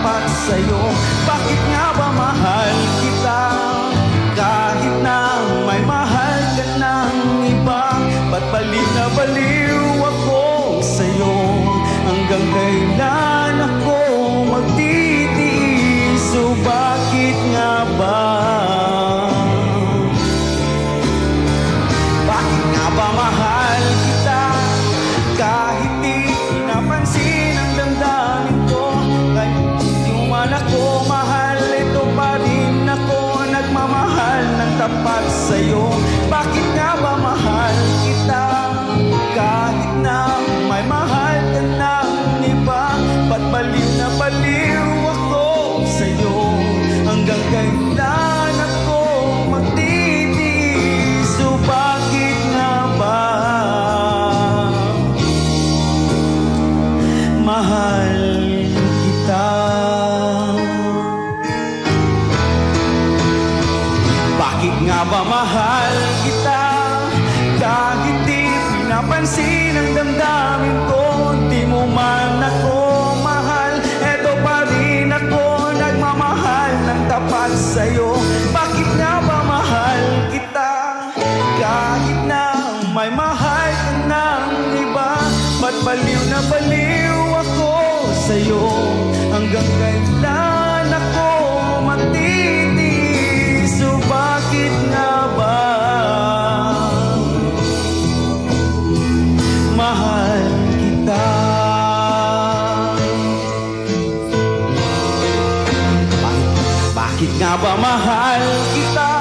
tapat sa'yo. Bakit nga ba mahal kita? Kahit na may mahal ka ng iba, ba't baliw na baliw ako sa'yo? Hanggang kailan ako magtitiis? So bakit nga ba? Bakit nga ba mahal kita? Kahit di pinapansin ang damdamin ko, kahit di mo man ako mahal, ito pa rin ako nagmamahal ng tapat sa'yo. Bakit nga ba mahal kita? Kahit na may mahal ka ng iba, ba't baliw na baliw ako sa'yo? Hanggang kailan ako magtitiis? So bakit nga ba mahal kita? Bakit nga ba mahal kita? Kahit di pinapansin ang damdamin ko, di mo man ako mahal, eto pa rin ako nagmamahal ng tapat sa'yo. Bakit nga ba mahal kita? Kahit na may mahal ka ng iba, ba't baliw na baliw ako sa'yo? Hanggang kailan ako magtitiis? So bakit nga ba mahal kita? Bakit nga ba mahal kita?